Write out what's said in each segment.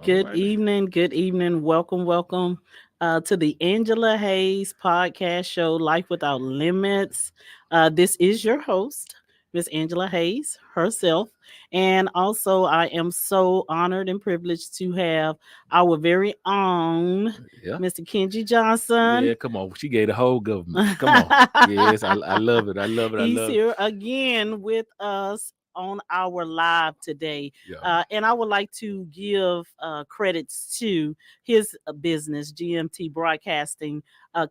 Good evening. Good evening. Welcome to the Angela Hayes podcast show, Life Without Limits. This is your host, Miss Angela Hayes herself. And also, I am so honored and privileged to have our very own Yeah. Mr. Kenji Johnson. Yeah, come on. She gave the whole government. Come on. Yes, I love it. I love it. I He's love it. here again with us on our live today. Yeah. And I would like to give credits to his business, GMT Broadcasting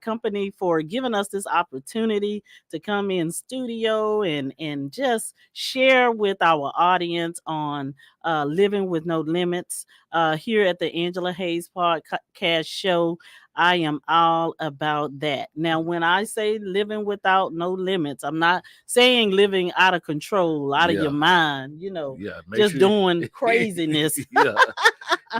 Company, for giving us this opportunity to come in studio and just share with our audience on living with no limits here at the Angela Hayes Podcast Show. I am all about that. Now, when I say living without no limits, I'm not saying living out of control, out of your Yeah. mind, Yeah. Make just sure. doing craziness. Yeah.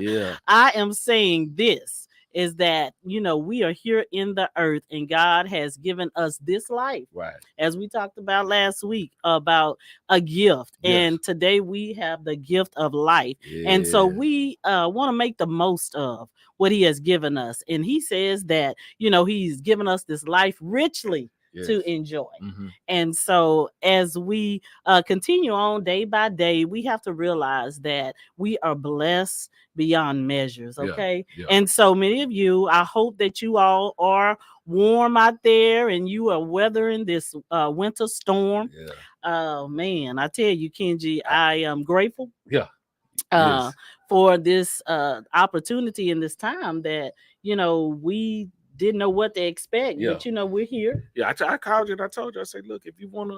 Yeah. I am saying this is that, we are here in the earth and God has given us this life. Right. As we talked about last week about a gift. Yes. And today we have the gift of life. And so Yeah. we want to make the most of what he has given us. And he says that, he's given us this life richly to Yes. enjoy. Mm-hmm. And so as we continue on day by day, we have to realize that we are blessed beyond measures. Yeah. Okay. Yeah. And so many of you, I hope that you all are warm out there and you are weathering this winter storm. Yeah. Oh man, I tell you, Kenji, I, I am grateful yeah. uh Yes. for this opportunity in this time that we didn't know what to expect, Yeah. but we're here. Yeah. I called you and I told you, I said, look, if you wanna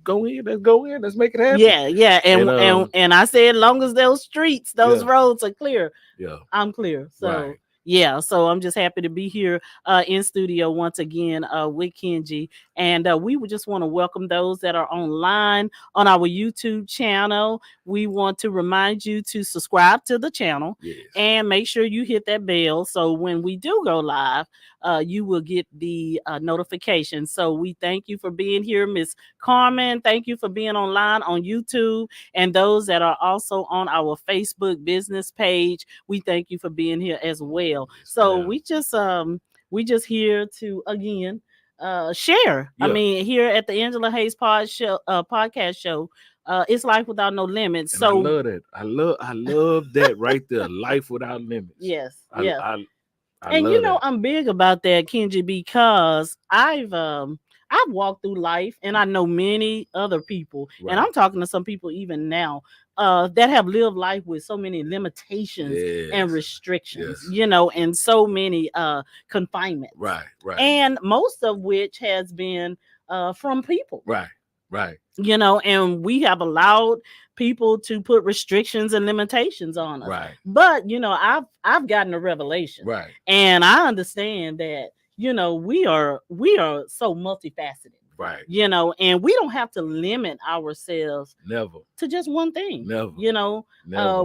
go in, let's go in. Let's make it happen. Yeah, And and I said, long as those streets, those yeah. roads are clear, Yeah. I'm clear. So Right. yeah, so I'm just happy to be here in studio once again with Kenji, and we would just want to welcome those that are online on our YouTube channel. We want to remind you to subscribe to the channel Yes. and make sure you hit that bell so when we do go live, you will get the notification. So we thank you for being here, Miss Carmen. Thank you for being online on YouTube, and those that are also on our Facebook business page. We thank you for being here as well. Yes, So ma'am. we just here to again share. I Yeah. mean, here at the Angela Hayes podcast show, it's life without no limits. And I So love that. I love that right there. Life without limits. yes, I yeah. I I And love that. I'm big about that, Kenji, because I've walked through life and I know many other people, and Right. I'm talking to some people even now that have lived life with so many limitations and Yes. restrictions, Yes. and so many confinements, Right. Right. and most of which has been from people, Right. Right. and we have allowed people to put restrictions and limitations on us. Right. But I've gotten a revelation, Right. and I understand that we are so multifaceted, Right. and we don't have to limit ourselves Never. to just one thing. Never. Never.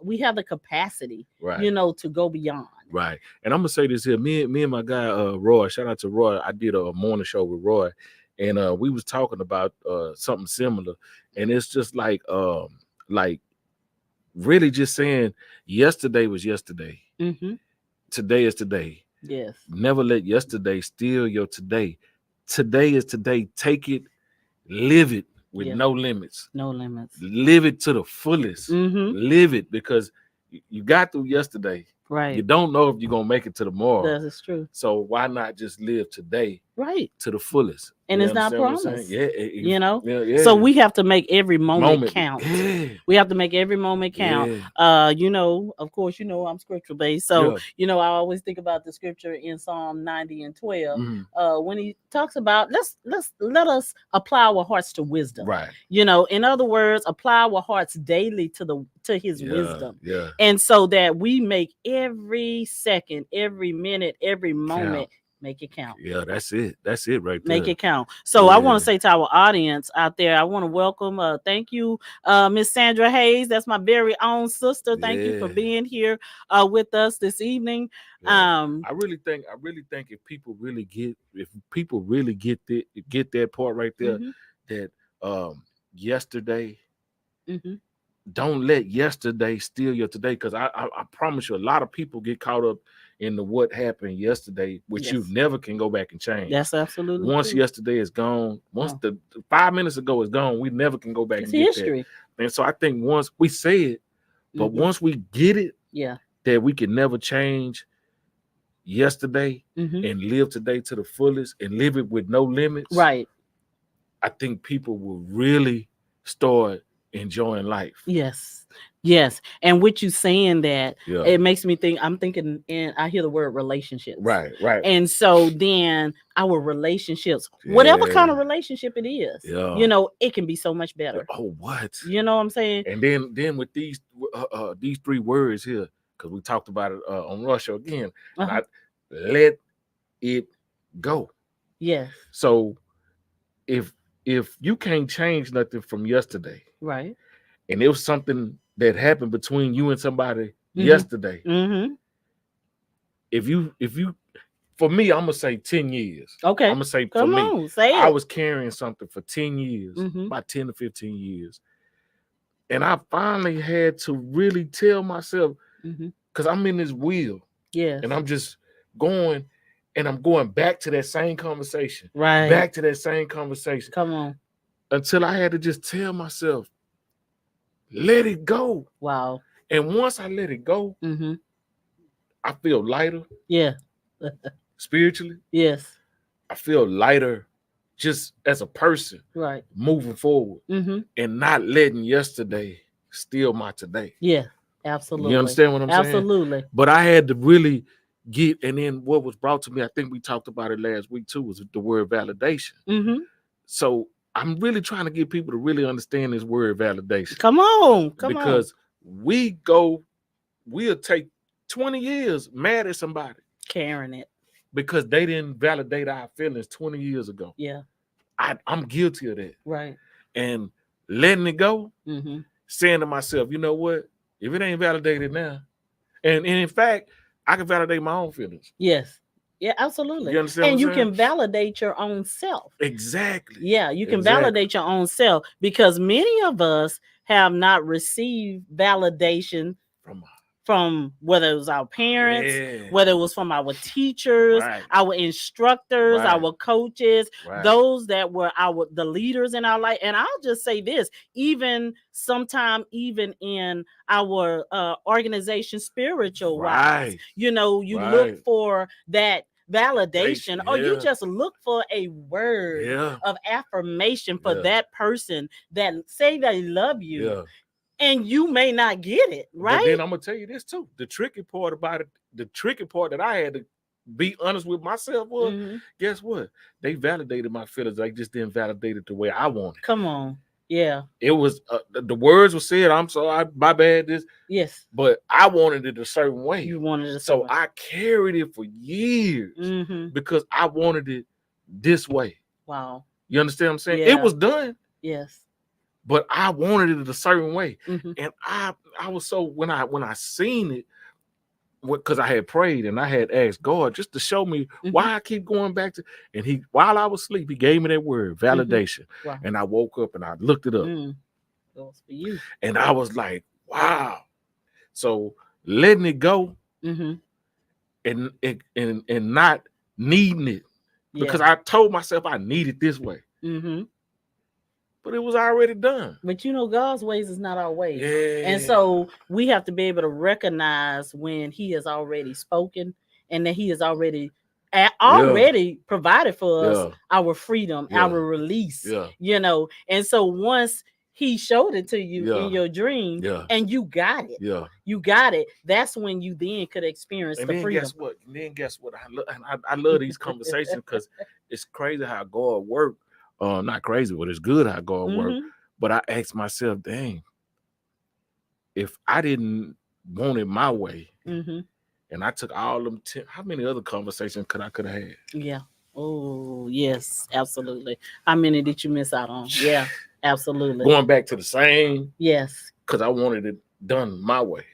We have the capacity, Right. to go beyond. Right. And I'm gonna say this here. Me and my guy Roy, shout out to Roy. I did a morning show with Roy, and we was talking about something similar. And it's just like really just saying yesterday was yesterday. Mm-hmm. Today is today. Yes. Never let yesterday steal your today. Today is today. Take it, live it with Yeah. no limits. No limits. Live it to the fullest. Mm-hmm. Live it because you got through yesterday. Right. You don't know if you're gonna make it to tomorrow. That is true. So why not just live today Right. to the fullest? And You it's not understand what I'm promised. saying? Yeah, yeah. So we have to make every moment count. Yeah. We have to make every moment count. Yeah. Of course, I'm scripture based. So, Yeah. I always think about the scripture in Psalm 90 and 12, Mhm. when he talks about let us apply our hearts to wisdom. Right. In other words, apply our hearts daily to his wisdom. Yeah. And so that we make every second, every minute, every moment make it count. Yeah, that's it. That's it right there. Make it count. So I want to say to our audience out there, I want to welcome, thank you, Miss Sandra Hayes. That's my very own sister. Thank you for being here with us this evening. Yeah. I really think if people really get that part right there, that yesterday mm-hmm. don't let yesterday steal your today. Because I promise you, a lot of people get caught up in the what happened yesterday, which you Yes. never can go back and change. That's absolutely Once true. yesterday is gone, once Oh. the 5 minutes ago is gone, we never can go back It's and get that. history. And so I think once we say it, but Mhm. once we get it, Yeah. that we can never change yesterday Mhm. and live today to the fullest and live it with no limits, Right. I think people will really start enjoying life. Yes. Yes. And with you saying that, Yeah. it makes me think, I'm thinking, and I hear the word relationships. Right. And so then our relationships, whatever kind of Yeah. relationship it is, Yeah. you know, it can be so much better. Oh, what? You know what I'm saying? And then with these 3 words here, because we talked about it on Russia again, and Uh-huh. let it go. Yes. So if you can't change nothing from yesterday, Right. and it was something that happened between you and somebody Mhm. yesterday, Mhm. if you for me, I'm gonna say 10 years. Okay. I'm gonna say for Come me, on, say I it. was carrying something for 10 years, Mhm. about 10 to 15 years. And I finally had to really tell myself, Mhm. because I'm in this wheel Yes. and I'm just going, and I'm going back to that same conversation, Right. back to that same conversation, Come on. until I had to just tell myself, let it go. Wow. And once I let it go, Mhm. I feel lighter Yeah. spiritually. Yes. I feel lighter just as a person Right. moving forward Mhm. and not letting yesterday steal my today. Yeah. Absolutely. You understand what I'm saying? Absolutely. But I had to really get, and then what was brought to me, I think we talked about it last week too, was the word validation. Mhm. So I'm really trying to get people to really understand this word validation. Come on. Come Because we'll take 20 years mad at somebody on. Carrying it. because they didn't validate our feelings 20 years ago. Yeah. I'm guilty of that. Right. And letting it go, Mhm. saying to myself, you know what? If it ain't validated now, and in fact, I can validate my own feelings. Yes. Yeah, absolutely. You understand And what you I'm saying? can validate your own self. Exactly. Yeah, you can Exactly. validate your own self, because many of us have not received validation from whether it was our parents, whether it was from our teachers, Right. our instructors, Right. our coaches, Right. those that were the leaders in our life. And I'll just say this, even sometime, even in our organization, spiritual wise, Right. you know, you Right. look for that validation, or you Yeah. just look for a word Yeah. of affirmation for Yeah. that person that say they love you. Yeah. And you may not get it, right? But then I'm gonna tell you this too. The tricky part about it, the tricky part that I had to be honest with myself was, guess what? They validated my feelings. They just didn't validate it the way I wanted. Come on. Yeah. It was the words were said, I'm sorry, my bad, this. Yes. But I wanted it a certain way. You wanted it a certain So way. I carried it for years because I wanted it this way. Wow. You understand what I'm saying? Yeah. It was done. Yes. But I wanted it a certain way. Mhm. And I was so, when I seen it, because I had prayed and I had asked God just to show me why I keep going back to, and he, while I was asleep, he gave me that word, validation. Wow. And I woke up and I looked it up. That was for you. And I was like, wow. So letting it go and not needing it. Because I told myself I need it this way. But it was already done. But you know, God's ways is not our ways. Yeah. And so we have to be able to recognize when he has already spoken and that he has already provided for us our freedom, our release, you know. And so once he showed it to you in your dream and you got it. You got it. That's when you then could experience the freedom. Guess what? I love these conversations because it's crazy how God works. Not crazy, but it's good how God works. But I asked myself, dang, if I didn't want it my way, and I took all them, how many other conversations could I have had? Yeah. Oh, yes, absolutely. How many did you miss out on? Yeah, absolutely. Going back to the same. Yes. Because I wanted it done my way.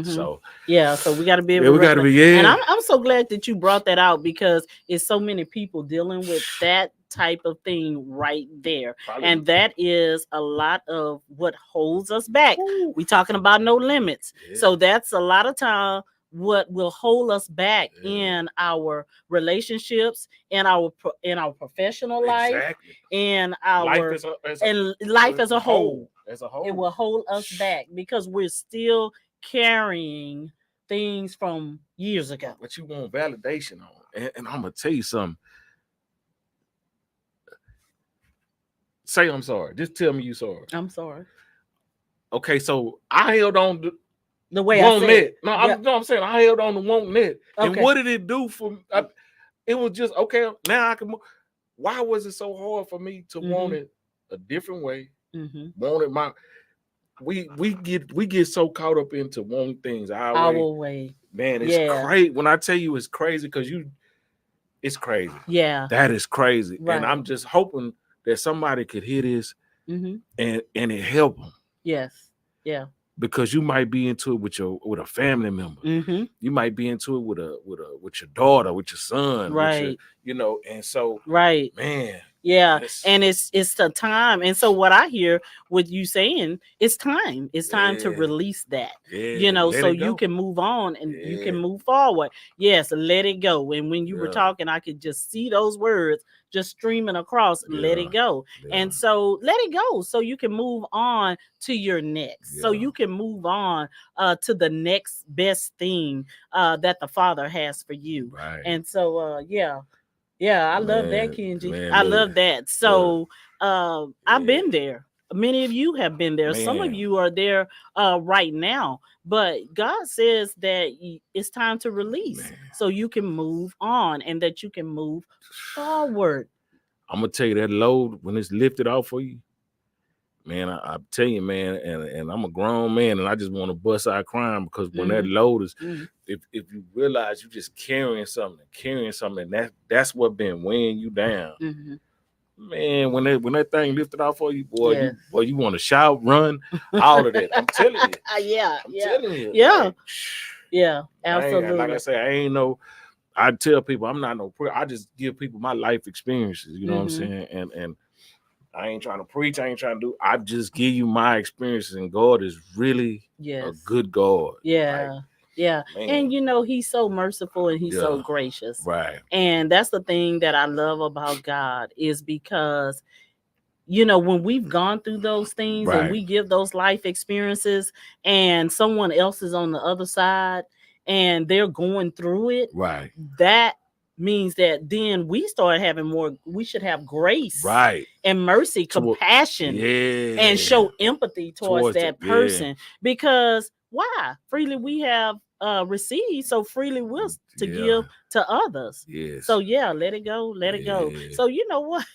So yeah, so we got to be able to. And I'm so glad that you brought that out because it's so many people dealing with that type of thing right there. Probably. And that is a lot of what holds us back. Woo. We talking about no limits. Yeah. So that's a lot of time what will hold us back Yeah. in our relationships, in our professional life, Exactly. in our life as a whole. As a whole. It will hold us back because we're still carrying things from years ago. But you want validation on. And I'm gonna tell you something. Say I'm sorry. Just tell me you sorry. I'm sorry. Okay, so I held on to the way I said it. No, I'm saying I held on to wanting it. Okay. And what did it do for me? It was just okay. Now I can move. Why was it so hard for me to want it a different way? Wanted my we get so caught up into wanting things our way. Man, it's crazy. When I tell you it's crazy, because it's crazy. Yeah. That is crazy. Right. And I'm just hoping that somebody could hear this and it help them. Yes. Yeah. Because you might be into it with a family member. You might be into it with your daughter, with your son, right? And so right, man. Yeah, and it's the time. And so what I hear with you saying, it's time. It's time to release that. So you can move on and you can move forward. Yes, let it go. And when you were talking, I could just see those words just streaming across. Let it go. And so let it go so you can move on to your next. So you can move on to the next best thing that the Father has for you. Right. And so yeah, I love that, Kenji. I love that. So I've been there. Many of you have been there. Some of you are there right now. But God says that it's time to release so you can move on and that you can move forward. I'm going to tell you that load, when it's lifted off for you, man, I tell you, man, and I'm a grown man, and I just want to bust out crying, because when that load is, if you realize you're just carrying something, that's what been weighing you down. Man, when that thing lifted off for you, boy, you want to shout, run, all of that. I'm telling you. I'm telling you. Yeah, absolutely. Like I say, I tell people I'm not no prayer. I just give people my life experiences. You know what I'm saying? And I ain't trying to preach. I ain't trying to do. I just give you my experiences, and God is really a good God. Yeah. Man. And he's so merciful and he's so gracious. Right. And that's the thing that I love about God, is because when we've gone through those things and we give those life experiences, and someone else is on the other side and they're going through it, that means that then we start having we should have grace and mercy, compassion, and show empathy towards that person. Because why? Freely we have received, so freely we're to give to others. So let it go, let it go. So you know what?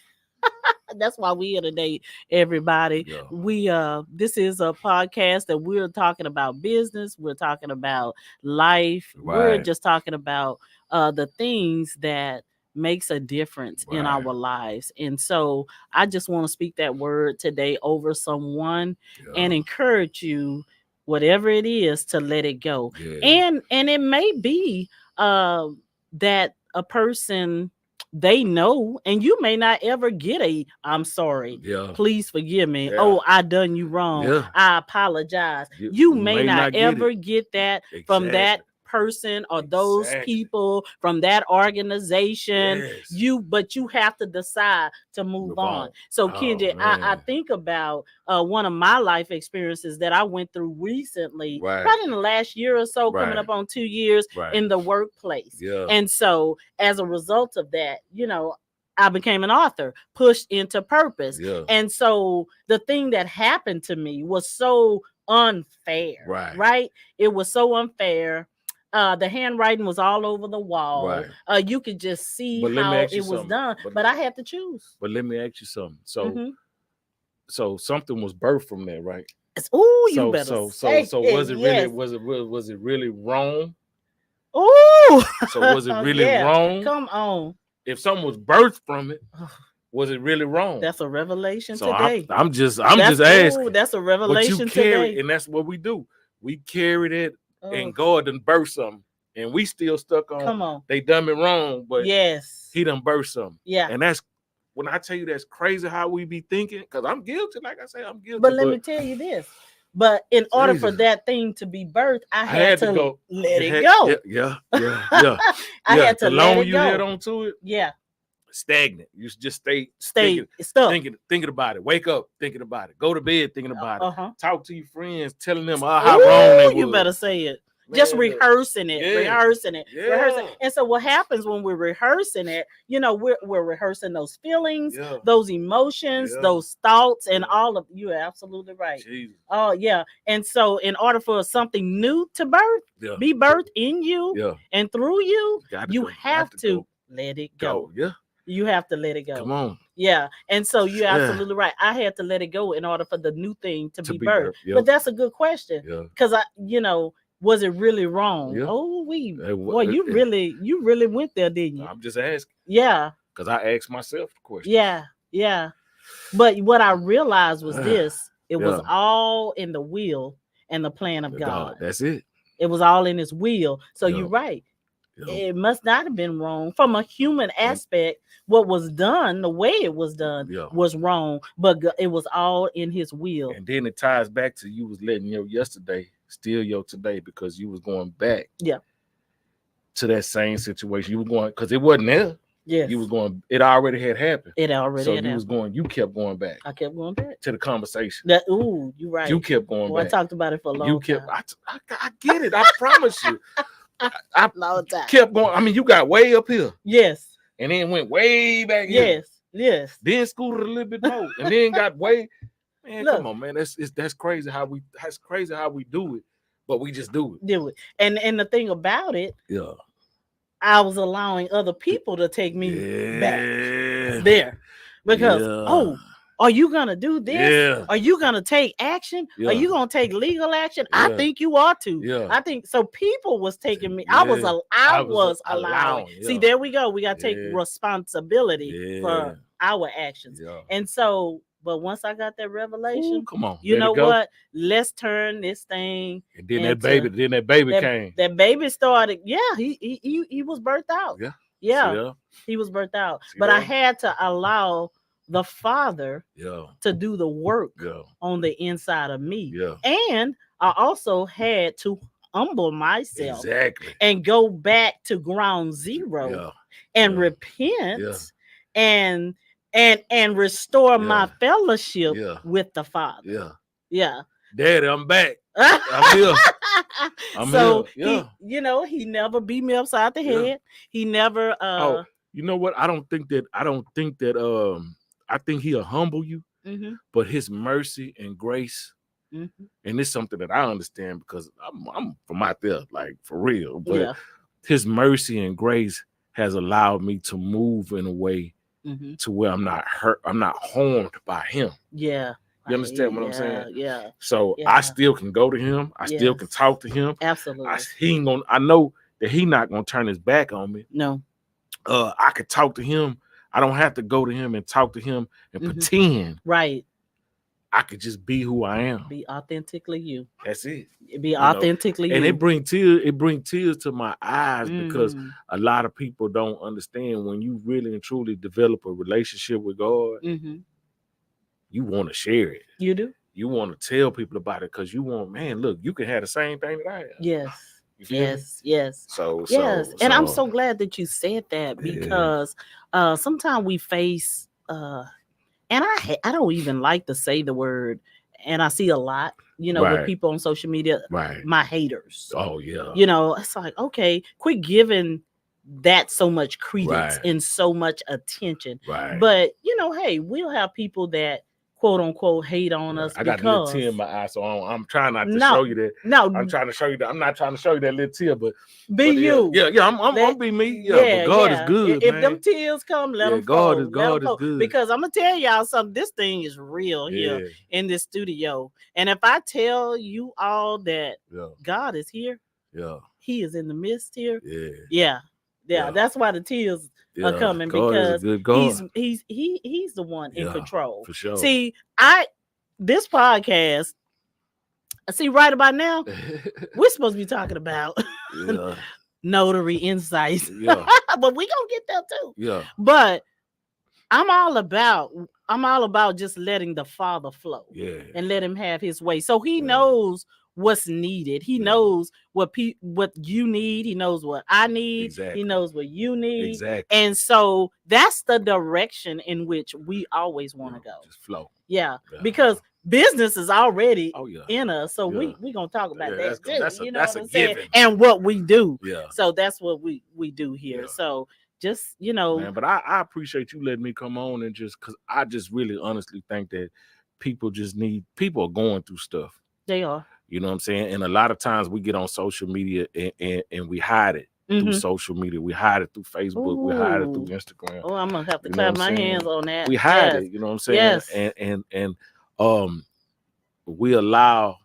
That's why we here today, everybody. We this is a podcast that we're talking about business, we're talking about life, we're just talking about the things that makes a difference in our lives. And so I just want to speak that word today over someone and encourage you, whatever it is, to let it go. And it may be that a person, they know, and you may not ever get I'm sorry, please forgive me, oh, I done you wrong, I apologize. You may not ever get that from that person or those people from that organization. But you have to decide to move on. So Kenji, I think about one of my life experiences that I went through recently, probably in the last year or so, coming up on 2 years in the workplace. And so as a result of that, I became an author, pushed into purpose. And so the thing that happened to me was so unfair, right? It was so unfair. The handwriting was all over the wall. You could just see how it was done, but I had to choose. But let me ask you something. So something was birthed from that, right? You better say so was it really was it really wrong? So was it really wrong? Come on. If something was birthed from it, was it really wrong? That's a revelation today. I'm just asking. That's a revelation today. And that's what we do. We carried it, and God done birthed something, and we still stuck on. Come on. They done it wrong, but he done birthed something. Yeah. And that's when I tell you that's crazy how we be thinking, because I'm guilty. Like I say, I'm guilty. But let me tell you this. But in order for Jesus. that thing to be birthed, I had to go. let it go. Yeah. I had to the let longer it you go. head on to it, Yeah. stagnant. You just stay stuck. Thinking about it. Wake up thinking about it. Go to bed thinking about it. Talk to your friends, telling them how wrong they were. You better say it. Just rehearsing it, rehearsing it. And so what happens when we're rehearsing it, we're rehearsing those feelings, those emotions, those thoughts, and all of you're absolutely right. Jesus. Oh, yeah. And so in order for something new to be birthed in you and through you, you have to let it go. Yeah. You have to let it go. Come on. Yeah. And so you're absolutely right. I had to let it go in order for the new thing to be birthed. But that's a good question. Because was it really wrong? Yeah. Oh, you really went there, didn't you? I'm just asking. Yeah. Because I asked myself the question. Yeah. But what I realized was this. It was all in the will and the plan of God. That's it. It was all in his will. So you're right. It must not have been wrong from a human aspect. What was done, the way it was done, was wrong, but it was all in his will. And then it ties back to you was letting your yesterday steal your today because you was going back to that same situation. You were going because it wasn't there. Yes. You was going, it already had happened. It already so had you was going, you kept going back. I kept going back to the conversation. You're right. You kept going back. I talked about it for a long time. I get it. I promise you. I long time. Kept going. I mean, you got way up here. Yes. And then went way back here. Yes. Then scooted a little bit more. And then got way. Man, come on, man. That's crazy how we do it, but we just do it. And the thing about it, I was allowing other people to take me back there. Because are you gonna do this? Are you gonna take action? Are you gonna take legal action? I think you ought to. I think so. People was taking me. I was allowing. See, there we go. We gotta take responsibility for our actions. And so, but once I got that revelation, come on, you know what? Let's turn this thing. And then that baby came. That baby started. Yeah, he was birthed out. Yeah. He was birthed out. But I had to allow the Father to do the work on the inside of me. And I also had to humble myself and go back to ground zero and repent and restore my fellowship with the Father. Daddy, I'm back. I'm here. He never beat me upside the head. He never you know what? I think he'll humble you, but his mercy and grace, and it's something that I understand because I'm from out there, like for real. But his mercy and grace has allowed me to move in a way to where I'm not hurt, I'm not harmed by him. You understand what I'm saying? So I still can go to him. I still can talk to him. Absolutely. I know that he's not gonna turn his back on me. No. I could talk to him. I don't have to go to him and talk to him and pretend. Right. I could just be who I am. Be authentically you. That's it. Be authentically you. And it brings tears to my eyes because a lot of people don't understand when you really and truly develop a relationship with God, you want to share it. You do? You want to tell people about it because you want, man, look, you can have the same thing that I have. Yes. So and I'm so glad that you said that because sometimes we face and I don't even like to say the word, and I see a lot, with people on social media, my haters. Oh yeah. It's like, okay, quit giving that so much credence and so much attention. But hey, we'll have people that quote unquote hate on us. I got a little tear in my eye, so I'm trying not to show you that. No, I'm trying to show you that. I'm not trying to show you that little tear, but you. I'm be me. But God is good. If man. them tears come, let them God fall. God is good. Because I'm gonna tell y'all something. This thing is real here in this studio, and if I tell you all that God is here, He is in the midst here. That's why the tears are coming because he's the one in control. For sure. See, this podcast, right about now, we're supposed to be talking about Notary Insights. But we gonna get there too. But I'm all about just letting the Father flow. Yeah. And let him have his way. So he Yeah. knows what's needed. He Yeah. knows what you need. He knows what I need. Exactly. He knows what you need. Exactly. And so that's the direction in which we always want to go. Just flow. Yeah. Because business is already in us. So Yeah. we gonna talk about that too. That's you know that's what I'm a saying? given. And what we do. Yeah. So that's what we do here. Yeah. So just, you know. Man, but I appreciate you letting me come on and just because I just really honestly think that people are going through stuff. They are. You know what I'm saying? And a lot of times we get on social media and we hide it through social media. We hide it through Facebook. We hide it through Instagram. Oh, I'm gonna have to clap my hands on that. We hide it, you know what I'm saying? Yes. And we allow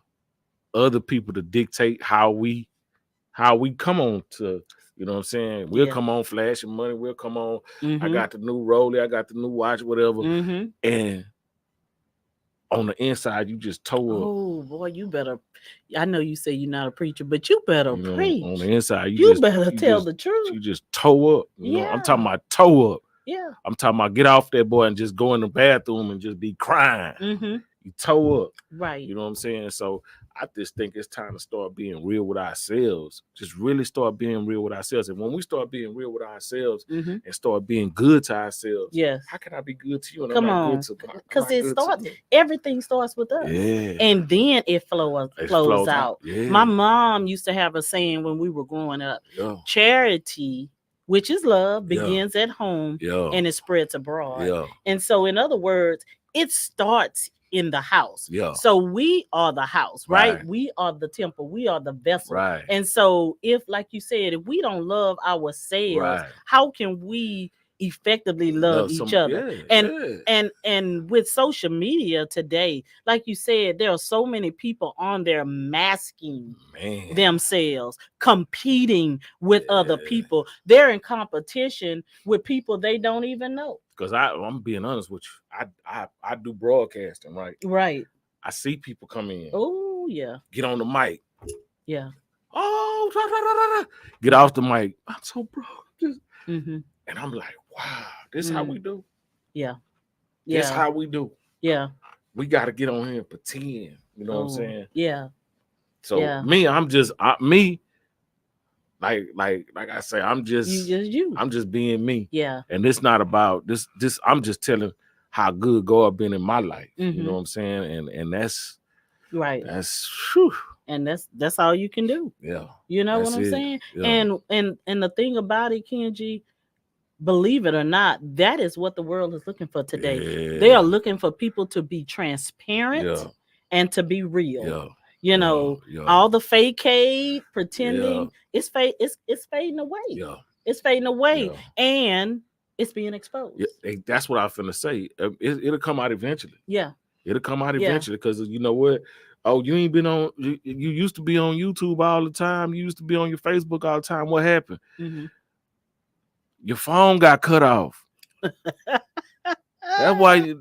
other people to dictate how we come on to, you know what I'm saying? We'll come on flashing money. We'll come on. I got the new Rollie. I got the new watch, whatever. And on the inside, you just toe up. Oh boy, you better. I know you say you're not a preacher, but you better preach. On the inside, you better tell the truth. You just toe up. You know, I'm talking about toe up. Yeah. I'm talking about get off that boy and just go in the bathroom and just be crying. You toe up. Right. You know what I'm saying? So I just think it's time to start being real with ourselves. Just really start being real with ourselves. And when we start being real with ourselves and start being good to ourselves, how can I be good to you? And Come I'm not on. good to Because everything starts with us. Yeah. And then it flows out. Yeah. My mom used to have a saying when we were growing up. Yeah. Charity, which is love, begins at home and it spreads abroad. Yeah. And so, in other words, it starts in the house. Yeah. So we are the house, right? We are the temple. We are the vessel. Right. And so if, like you said, if we don't love ourselves, how can we effectively love each other? And with social media today, like you said, there are so many people on there masking themselves, competing with other people. They're in competition with people they don't even know. Because I'm being honest with you, I do broadcasting, right? Right. I see people come in. Oh yeah. Get on the mic. Yeah. Oh, get off the mic. I'm so broke. And I'm like, wow, this is how we do. Yeah. This how we do. Yeah. We got to get on here and pretend. You know what I'm saying? Yeah. So me, I'm just me. Like I say, I'm just you. I'm just being me. Yeah. And it's not about this. I'm just telling how good God been in my life. You know what I'm saying? And that's right. That's whew. And that's all you can do. Yeah. You know what I'm saying? Yeah. And the thing about it, Kenji, believe it or not, that is what the world is looking for today. Yeah. They are looking for people to be transparent and to be real. Yeah. You know, all the fake pretending, it's fading away. Yeah. It's fading away. And it's being exposed. Yeah, that's what I was finna say. It'll come out eventually. Yeah. It'll come out eventually because you know what? Oh, you ain't been on. You used to be on YouTube all the time. You used to be on your Facebook all the time. What happened? Your phone got cut off. That's why.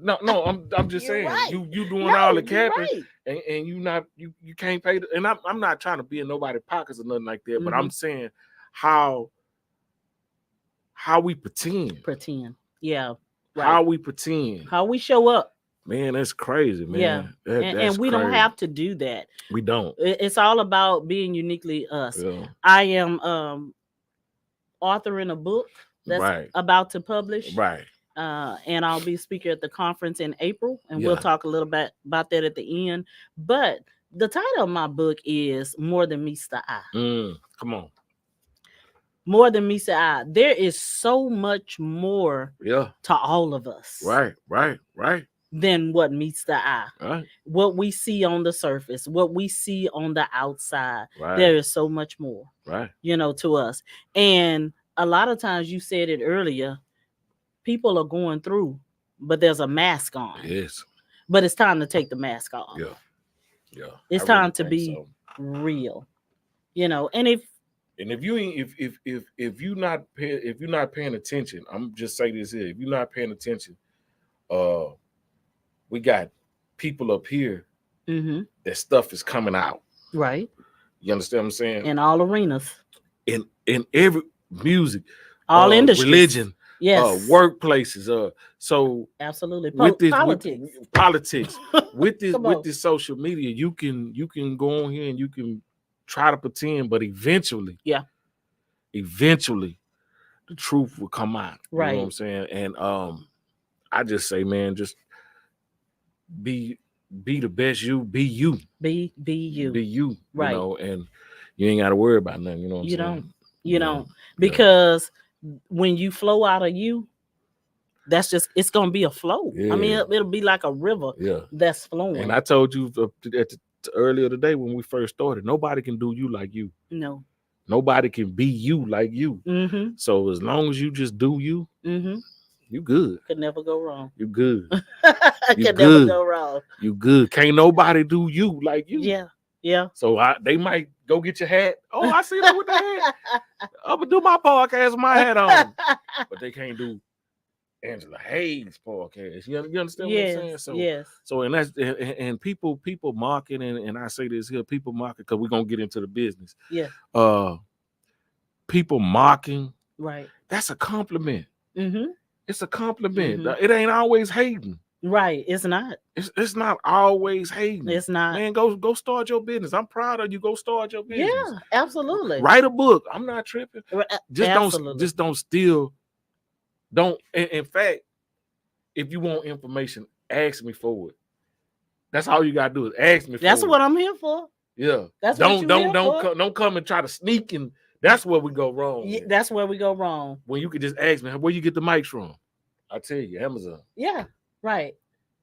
I'm just saying. Right. You doing all the capping, and you can't pay. And I'm not trying to be in nobody's pockets or nothing like that. But I'm saying how we pretend. Yeah. Right. How we pretend. How we show up. Man, that's crazy, man. Yeah. And we don't have to do that. We don't. It's all about being uniquely us. Yeah. I am authoring a book that's about to publish. Right. And I'll be speaker at the conference in April. And we'll talk a little bit about that at the end. But the title of my book is More Than Meets the Eye. Come on. More than meets the eye. There is so much more to all of us. Right. Than what meets the eye. Right. What we see on the surface, what we see on the outside. Right. There is so much more. Right. You know, to us. And a lot of times, you said it earlier, people are going through, but there's a mask on. Yes. But it's time to take the mask off. Yeah. It's time to be real. You know, and if you're not paying attention, I'm just saying this here. If you're not paying attention, we got people up here that stuff is coming out. Right. You understand what I'm saying? In all arenas. In every music, all industries. Religion, Yes. workplaces. So Absolutely. with this Politics. with politics, with Come on. this social media, you can go on here and you can try to pretend, but eventually the truth will come out. You know what I'm Right. saying? And I just say, man, just be the best you, be you. Be you. Be you, Right. you know, and you ain't gotta worry about nothing, you know what I'm You saying? don't. You don't. Yeah. Because when you flow out of you, that's just, it's gonna be a flow. I mean, Yeah. it'll be like a river Yeah. that's flowing. And I told you earlier today when we first started, nobody can do you like you. No. Nobody can be you like you. Mm-hmm. So as long as you just do you, Mm-hmm. you good. Could never go wrong. You good. You Could good. never go wrong. You good. Can't nobody do you like you. Yeah. Yeah. So they might go get your hat. Oh, I see that with the hat. I'm gonna do my podcast with my hat on. But they can't do Angela Hayes' podcast. You understand what I'm saying? So yes. So and that's and people market, and I say this here, people market, because we're gonna get into the business. Yeah. People mocking, right, that's a compliment. Mm-hmm. It's a compliment. Mm-hmm. It ain't always hating. Right. It's not. It's not always hating. It's not. Man, go start your business. I'm proud of you. Go start your business. Yeah, absolutely. Write a book. I'm not tripping. Absolutely. Just don't steal. Don't. In fact, if you want information, ask me for it. That's all you gotta do is ask me. That's what I'm here for. Yeah. That's don't come and try to sneak, and that's where we go wrong. Yeah, that's where we go wrong. When you could just ask me, where you get the mics from? I tell you, Amazon. Yeah. Right.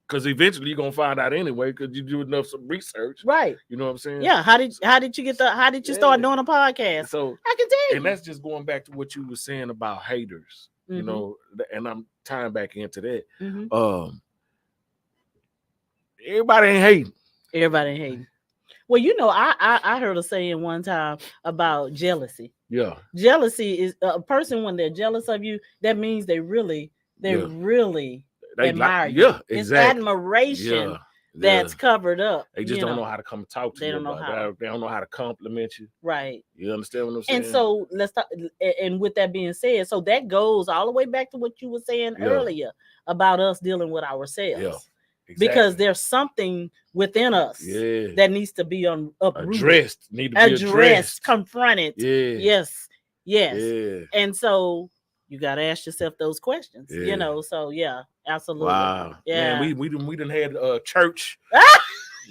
Because eventually you're gonna find out anyway, because you do enough some research. Right. You know what I'm saying? Yeah. How did you start doing a podcast? So I can tell you. And that's just going back to what you were saying about haters. Mm-hmm. You know, and I'm tying back into that. Mm-hmm. Everybody ain't hating. Everybody ain't hating. Well, you know, I heard a saying one time about jealousy. Yeah. Jealousy is a person when they're jealous of you, that means they really admire you. Yeah, exactly. It's admiration that's covered up. They just don't know how to come and talk to you. They don't know how. They don't know how to compliment you. Right. You understand what I'm saying? And so let's talk. And with that being said, so that goes all the way back to what you were saying earlier about us dealing with ourselves. Yeah. Exactly. Because there's something within us that needs to be uprooted. Addressed, confronted. Yeah. Yes. Yeah. And so you got to ask yourself those questions, you know? So yeah, absolutely. Wow. Yeah. Man, we done had church.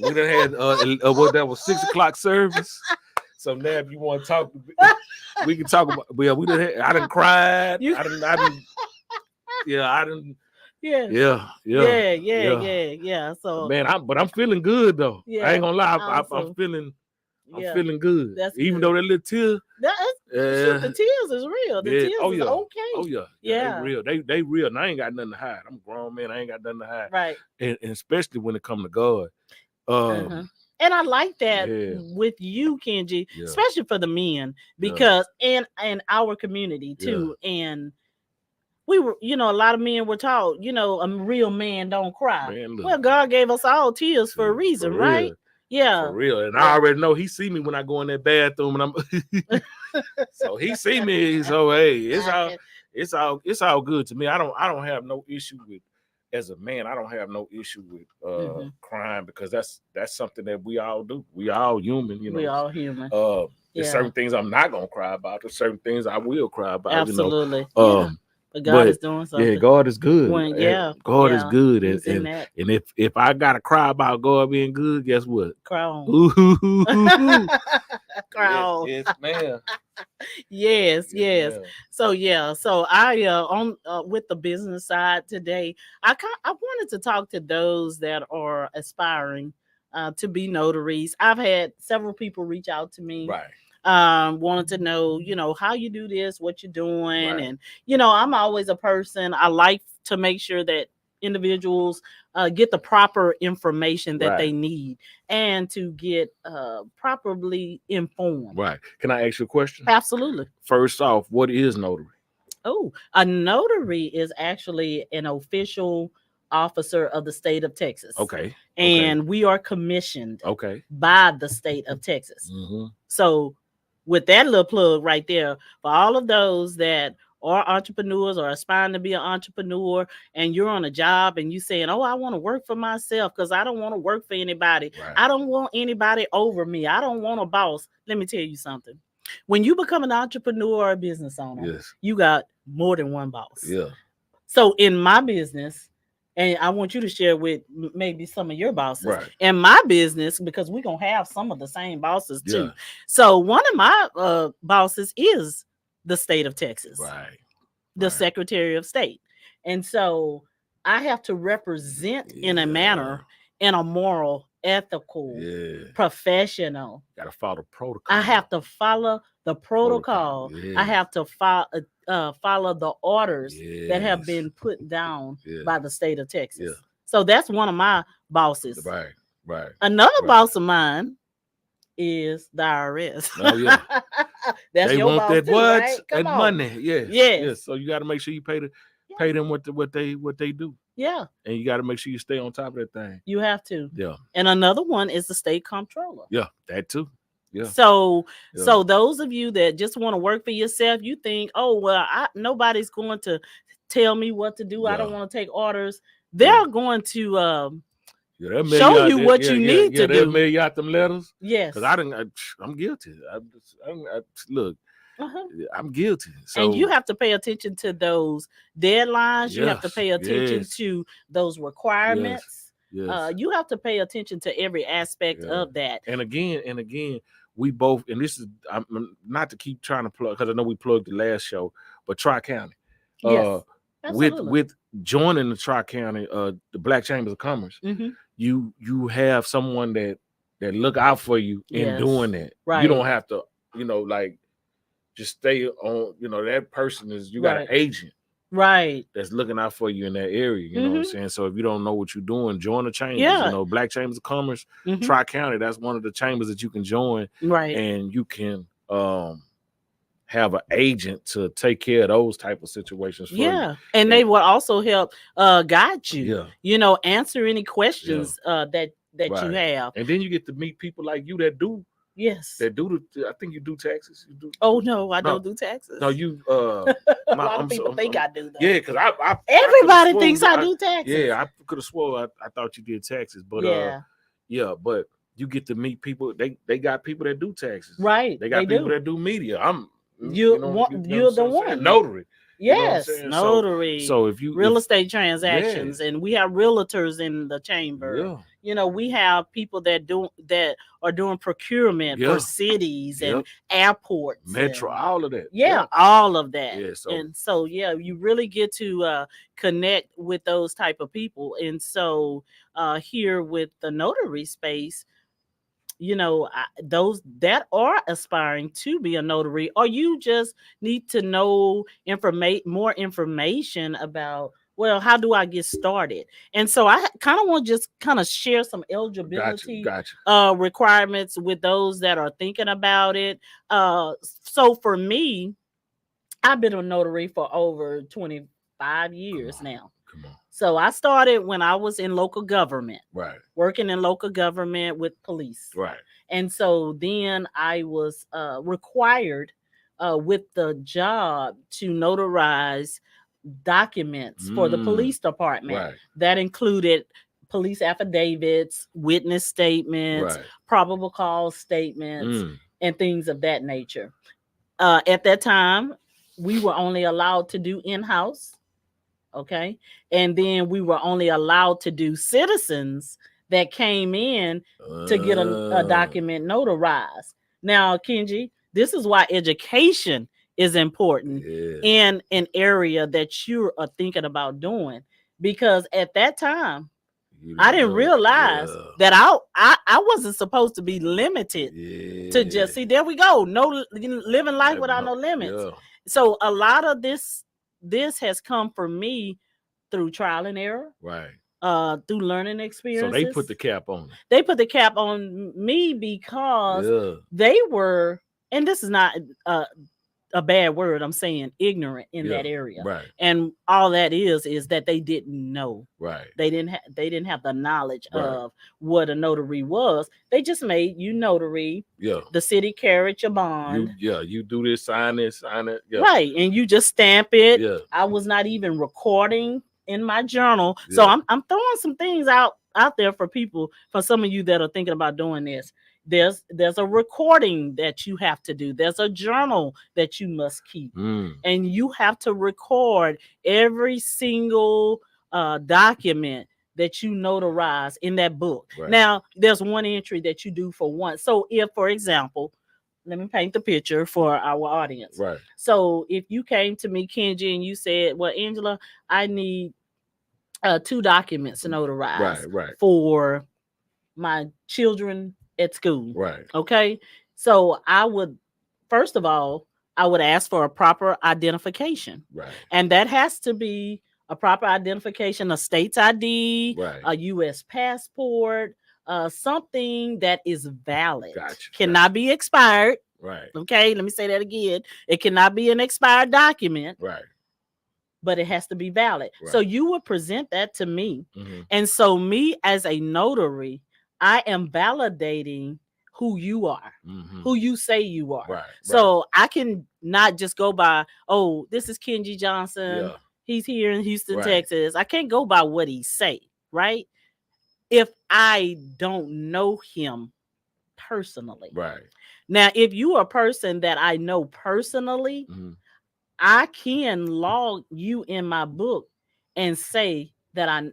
We done had what that was 6:00 service. So now if you want to talk, we can talk about, I done cried. I done. Yeah. So man, I'm feeling good though. Yeah, I ain't gonna lie. I'm feeling good. Even though that little tear. The tears is real. The tears is okay. Oh yeah. They real. They real. And I ain't got nothing to hide. I'm a grown man. I ain't got nothing to hide. Right. And especially when it comes to God. And I like that with you, Kenji, especially for the men, because in our community too, and we were, a lot of men were taught, a real man don't cry. Man, well, God gave us all tears for a reason, right? Yeah, for real. And I already know He see me when I go in that bathroom, and I'm so He see me. So hey, it's all good to me. I don't have no issue with. As a man, I don't have no issue with crying, because that's something that we all do. We all human, We all human. There's certain things I'm not gonna cry about. There's certain things I will cry about. Absolutely. But God is doing something. Yeah, God is good. God is good. And if I gotta cry about God being good, guess what? Cry on. Cry on. Yes, ma'am. Yes. So I on with the business side today, I wanted to talk to those that are aspiring to be notaries. I've had several people reach out to me. Right. Wanted to know, how you do this, what you're doing. Right. And, I'm always a person, I like to make sure that individuals get the proper information that they need and to get properly informed. Right. Can I ask you a question? Absolutely. First off, what is notary? Oh, a notary is actually an official officer of the state of Texas. Okay. And we are commissioned by the state of Texas. Mm-hmm. So with that little plug right there, for all of those that or entrepreneurs or aspiring to be an entrepreneur, and you're on a job and you saying, oh, I want to work for myself because I don't want to work for anybody. Right. I don't want anybody over me. I don't want a boss. Let me tell you something. When you become an entrepreneur or a business owner, Yes. you got more than one boss. Yeah. So in my business, and I want you to share with maybe some of your bosses Right. in my business, because we're gonna have some of the same bosses too. Yeah. So one of my bosses is the state of Texas, Right. the Right. Secretary of State, and so I have to represent in a Yeah. manner, in a moral, ethical, Yeah. professional. Gotta follow protocol. I have to follow the protocol. I Yes. have to follow the orders that have Yes. been put down Yeah. by the state of Texas. Yeah. So that's one of my bosses. Right. Right. Another Right. boss of mine is the IRS. Oh yeah. That's They your want boss that too, what? right? Come That on. money. Yes. Yes. Yes. So you got to make sure you pay Yeah. them what they do, Yeah, and you got to make sure you stay on top of that thing. you have to. Yeah. And another one is the state comptroller. Yeah. That too. Yeah. So Yeah. so those of you that just want to work for yourself, you think, oh well, nobody's going to tell me what to do. I don't Yeah. want to take orders. They're going to Yeah, they'll mail show out you that- what yeah, you yeah, need yeah, to they'll do. mail you out them letters. Yes. Because I'm guilty. Look, Uh-huh. I'm guilty. So And you have to pay attention to those deadlines. You have to Yes, pay attention yes. to those requirements. yes. You have to pay attention to every aspect Yeah. of that. And again, we both, and this is I'm not to keep trying to plug, because I know we plugged the last show, but Tri-County. Yes. Absolutely. With joining the Tri-County, the Black Chambers of Commerce, Mhm. you have someone that look out for you in Yes. doing that. Right. You don't have to, like, just stay on, that person is, you got Right. an agent Right. that's looking out for you in that area. You know what I'm Mhm. saying? So if you don't know what you're doing, join the chambers. Yeah. Black Chambers of Commerce, Mhm. Tri-County, that's one of the chambers that you can join, Right. and you can have an agent to take care of those type of situations for you. Yeah. And they will also help guide you. Yeah. Answer any questions that you Right. have. And then you get to meet people like you that do Yes. I think you do taxes. You do. Oh no, I don't do taxes. No, you. A lot of people think I do. Though. Yeah, because I everybody thinks I do taxes. Yeah, I could have swore I thought you did taxes, but but you get to meet people. They got people that do taxes. Right. They got people that do media. You're the one. Notary. Yes, you know notary. So if you real estate transactions, and we have realtors in the chamber. Yeah. We have people that are doing procurement for cities and airports, metro, all of that. All of that. Yeah, so you really get to connect with those type of people. And so here with the notary space, those that are aspiring to be a notary, or you just need to know more information about, well, how do I get started? And so I kind of want to just kind of share some eligibility Gotcha. Requirements with those that are thinking about it. So for me, I've been a notary for over 25 years now. Come on. So I started when I was in local government, right? Working in local government with police, right? And so then I was required with the job to notarize documents for the police department. Right. That included police affidavits, witness statements, probable cause statements, and things of that nature. At that time, we were only allowed to do in-house. Okay. And then we were only allowed to do citizens that came in to get a document notarized. Now, Kenji, this is why education is important in an area that you are thinking about doing. Because at that time, I didn't realize that I wasn't supposed to be limited to just, see, there we go. No, living life without no limits. So a lot of this has come from me through trial and error, through learning experiences. So they put the cap on it. They put the cap on me because they were, and this is not a bad word. I'm saying ignorant in Yeah. that area. Right. And all that is that they didn't know. Right. They didn't have the knowledge Right. of what a notary was. They just made you notary. Yeah. The city carried your bond. You do this, sign it. Yeah. Right. And you just stamp it. Yeah. I was not even recording in my journal. So Yeah. I'm throwing some things out there for people, for some of you that are thinking about doing this. There's a recording that you have to do. There's a journal that you must keep. And you have to record every single document that you notarize in that book. Right. Now, there's one entry that you do for once. So if, for example, let me paint the picture for our audience. Right. So if you came to me, Kenji, and you said, well, Angela, I need 2 documents to notarize Right. for my children at school. Right. Okay. So I would, first of all, I would ask for a proper identification. Right. And that has to be a proper identification, a state's ID, Right. a U.S. passport, something that is valid. Gotcha. Cannot be expired. Right. Okay, let me say that again. It cannot be an expired document. Right. But it has to be valid. Right. So you would present that to me. Mm-hmm. And so me as a notary, I am validating who you are, who you say you are. Right. So I can not just go by, oh, this is Kenji Johnson. Yeah. He's here in Houston, Texas. I can't go by what he say, right? If I don't know him personally. Right. Now, if you are a person that I know personally, I can log you in my book and say that I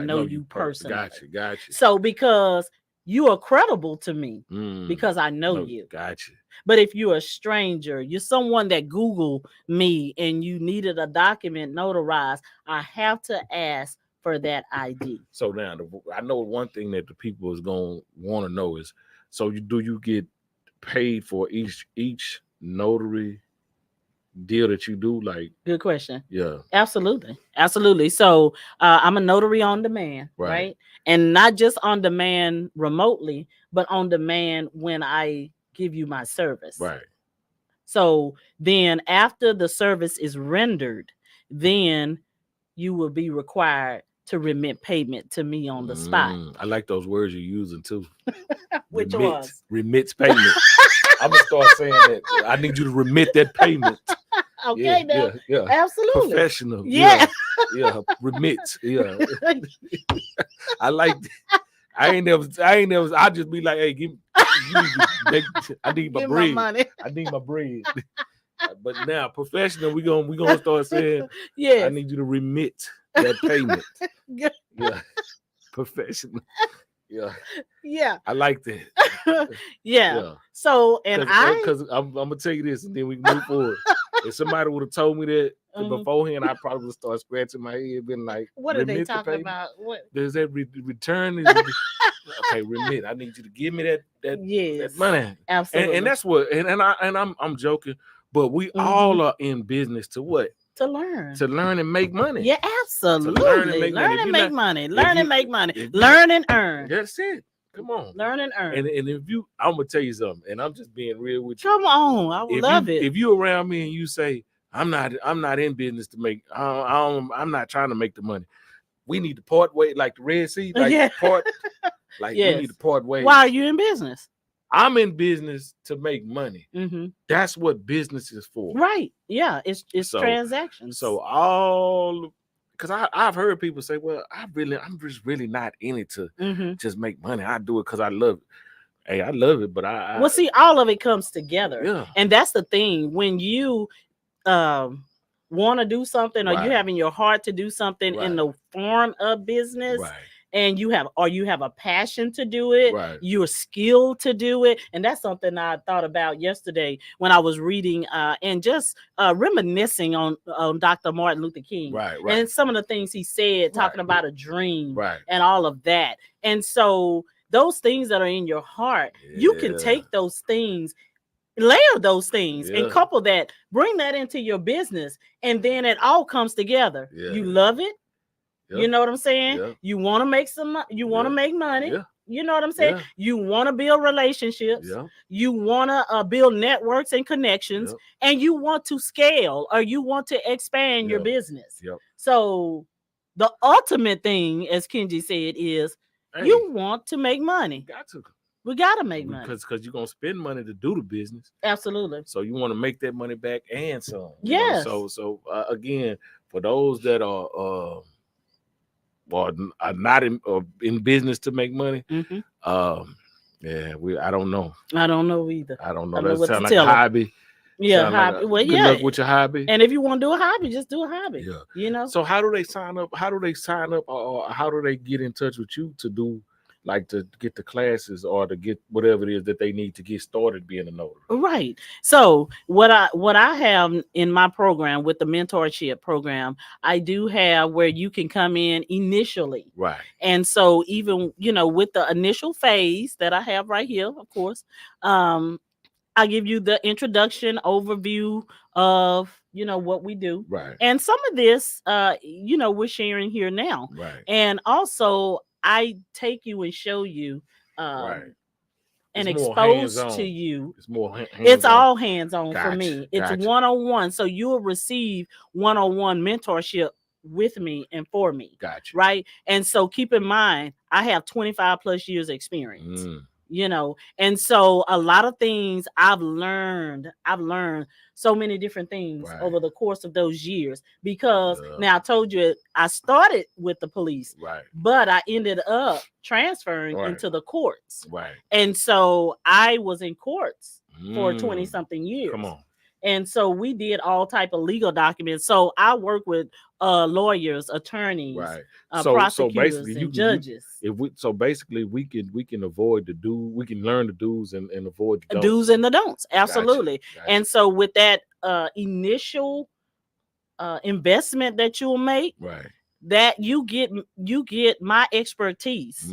know you personally. Gotcha. So because you are credible to me because I know you. Gotcha. But if you're a stranger, you're someone that Googled me and you needed a document notarized, I have to ask for that ID. So now I know one thing that the people is going to want to know is, so do you get paid for each notary deal that you do? Like, good question. Yeah, absolutely. So I'm a notary on demand, right? And not just on demand remotely, but on demand when I give you my service, right? So then after the service is rendered, then you will be required to remit payment to me on the spot. I like those words you're using too. Which ones? Remits payment. I'm gonna start saying that. I need you to remit that payment. Okay, yeah, absolutely. Professional. Yeah. Remits. Yeah. I like that. I ain't never. I just be like, hey, I need my bread. Money. I need my bread. But now, professional, we gonna start saying, yeah, I need you to remit that payment. Yeah, professional. Yeah, I like that. yeah. So, and because I'm gonna tell you this, and then we can move forward. If somebody would have told me that beforehand, I probably would start scratching my head, being like, "What are they talking about? What does that return?" Okay, remit. I need you to give me that yes, that money. Absolutely, and that's what. And I'm joking, but we all are in business to what? To learn and make money. Yeah, absolutely. Learn and make money. Learn and make money. Learn and earn. That's it. Come on. Learn and earn. And if I'm gonna tell you something, and I'm just being real with you. Come on, I would love it. If you around me and you say, I'm not in business to make, I'm not trying to make the money. We need to part ways, like the Red Sea, like part, like we need to part ways. Why are you in business? I'm in business to make money. That's what business is for. Right. Yeah. It's transactions. So because I've heard people say, well, I'm just really not in it to just make money. I do it because I love it. Hey, I love it, but well, see, all of it comes together. Yeah. And that's the thing. When you want to do something or you have in your heart to do something in the form of business, and you have a passion to do it, you're skilled to do it. And that's something I thought about yesterday when I was reading and just reminiscing on Dr. Martin Luther King and some of the things he said, talking about a dream and all of that. And so those things that are in your heart, you can take those things, layer those things and couple that, bring that into your business, and then it all comes together. You love it. You know what I'm saying? You want to make some, you want to make money. You know what I'm saying? Yeah. You want to build relationships. Yeah. You want to build networks and connections, Yep. and you want to scale or you want to expand your Yep. business. Yep. So the ultimate thing, as Kenji said, is Hey, you want to make money. got to. We got to make money. Because you're gonna spend money to do the business, Absolutely. so you want to make that money back and some. Yes. So again, for those that are not in business to make money, Mhm. yeah, I don't know. I don't know either. I don't know. I don't know That what to sound like a tell 'em. hobby. Yeah, Sound like hobby. Well, good yeah. luck with your hobby. And if you want to do a hobby, just do a hobby. Yeah. You know. So how do they sign up? How do they sign up, or how do they get in touch with you to do, like, to get the classes or to get whatever it is that they need to get started being a notary? Right. So what I have in my program with the mentorship program, I do have where you can come in initially. Right. And so even, with the initial phase that I have right here, of course, I give you the introduction overview of, what we do. Right. And some of this, we're sharing here now. Right. And also I take you and show you, Right. and It's more expose hands-on. to you. It's more hands-on. It's all hands-on for Gotcha, me. It's gotcha. one-on-one. So you'll receive one-on-one mentorship with me and for me. Gotcha. Right. And so keep in mind, I have 25 plus years experience. And so a lot of things I've learned so many different things Right. over the course of those years, because Yeah. now I told you I started with the police, Right. but I ended up transferring Right. into the courts. Right. And so I was in courts for 20 Mm. something years. Come on. And so we did all type of legal documents. So I work with lawyers, attorneys, Right. prosecutors, basically and judges. we can avoid we can learn the do's and avoid the don'ts. Do's and the don'ts. Absolutely. Gotcha. And so with that initial investment that you'll make, Right. that you get my expertise,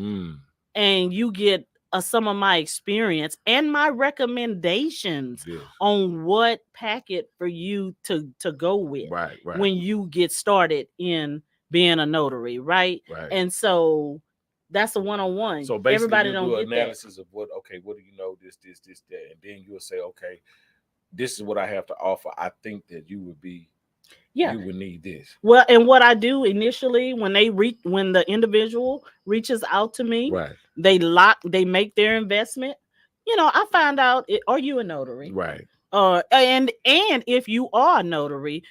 and you get some of my experience and my recommendations Yes. on what packet for you to go with, Right. Right. when you get started in being a notary, right? Right. And so that's a one-on-one. So basically, everybody you don't do get analysis of what do you know, this, that, and then you'll say, okay, this is what I have to offer. I think that you would be, you would need this. Well, and what I do initially when the individual reaches out to me, Right. they make their investment. I find out, are you a notary? Right. And if you are a notary,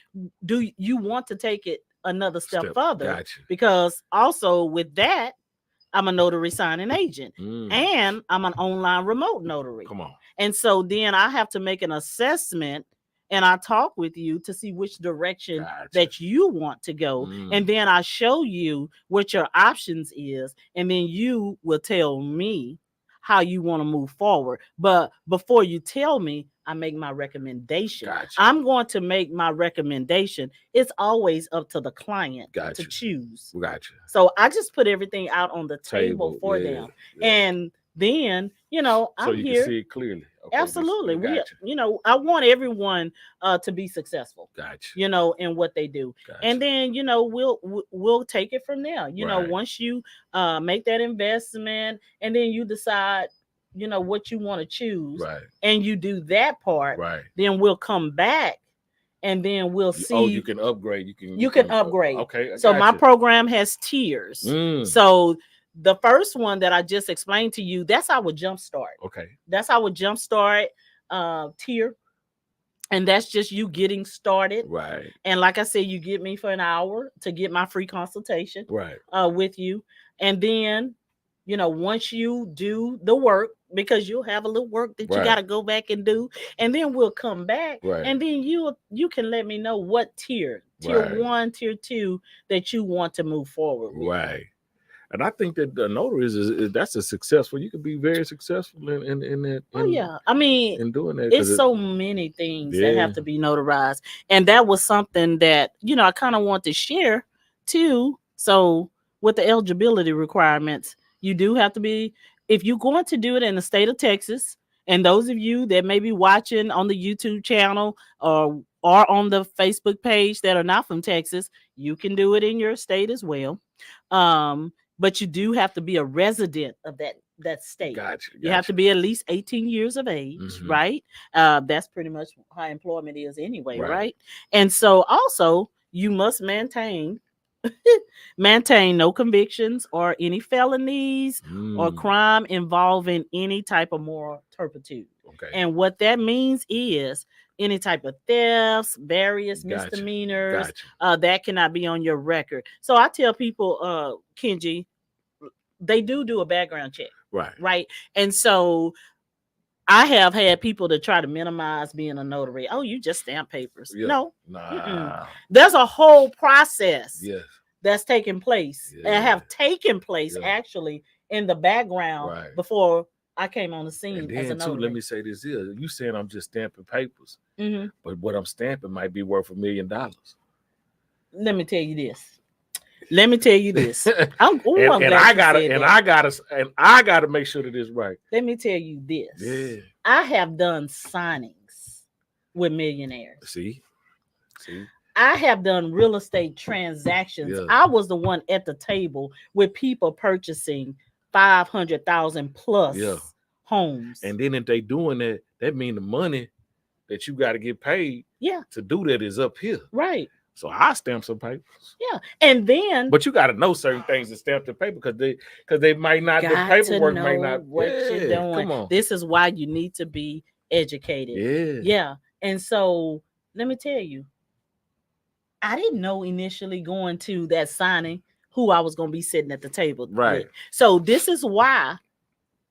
do you want to take it another step further? Gotcha. Because also with that, I'm a notary signing agent, and I'm an online remote notary. Come on. And so then I have to make an assessment, and I talk with you to see which direction that you want to go. And then I show you what your options is, and then you will tell me how you want to move forward. But before you tell me, I make my recommendation. I'm going to make my recommendation. It's always up to the client to choose. Gotcha. So I just put everything out on the table for them. Yeah. And then, so I'm you here. can see it clearly. Okay, Absolutely. I want everyone to be successful. Gotcha. In what they do. Gotcha. And then, we'll take it from there. Once you make that investment, and then you decide, what you want to choose, right, and you do that part, right, then we'll come back, and then we'll see. Oh, you can upgrade. You can upgrade. Okay. So my program has tiers. So the first one that I just explained to you, that's our jumpstart. Okay. That's our jumpstart tier. And that's just you getting started. Right. And like I said, you get me for an hour to get my free consultation. Right. With you. And then, once you do the work, because you'll have a little work that you got to go back and do, and then we'll come back, and then you can let me know what tier 1, tier 2 that you want to move forward with. Right. And I think that the notary is that's a successful. You can be very successful in that. I mean, in doing that, it's so many things that have to be notarized, and that was something that I kind of want to share too. So with the eligibility requirements, you do have to be, if you're going to do it in the state of Texas, and those of you that may be watching on the YouTube channel or on the Facebook page that are not from Texas, you can do it in your state as well. But you do have to be a resident of that state. Gotcha. You have to be at least 18 years of age, Mhm. right? That's pretty much how employment is anyway, Right. right? And so also you must maintain no convictions or any felonies or crime involving any type of moral turpitude. Okay. And what that means is any type of thefts, various Gotcha. misdemeanors, Gotcha. that cannot be on your record. So I tell people, Kenji, they do a background check, Right. right? And so I have had people to try to minimize being a notary. Oh, you just stamp papers. Yeah. No. Nah. There's a whole process Yes. that's taking place and have taken place Yeah. actually in the background Right. before I came on the scene And as a then too, notary. let me say this here. You saying I'm just stamping papers, Mhm. but what I'm stamping might be worth $1 million. Let me tell you this. Let me tell you this. I'm and glad I you gotta said and that. I gotta make sure that it's right. Let me tell you this. Yeah. I have done signings with millionaires. See? I have done real estate transactions. Yeah. I was the one at the table with people purchasing 500,000 plus Yeah. homes. And then if they doing that, that mean the money that you got to get paid to do that is up here. Right. So I stamp some papers. Yeah. And then but you got to know certain things to stamp the paper because they might not, the paperwork might not what you're doing. Come on. This is why you need to be educated. Yeah. And so let me tell you, I didn't know initially going to that signing who I was going to be sitting at the table with. So this is why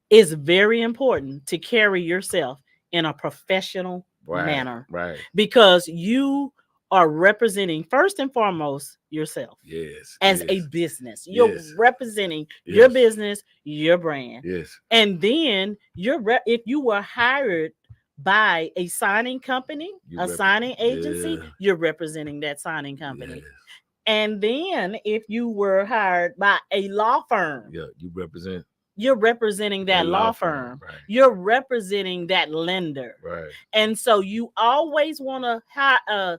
it's very important to carry yourself in a professional manner. Right. Because you are representing first and foremost yourself. Yes. As a business. You're representing your business, your brand. Yes. And then if you were hired by a signing company, signing agency, you're representing that signing company. Yes. And then if you were hired by a law firm, you're representing that law firm. Right. You're representing that lender. Right. And so you always want to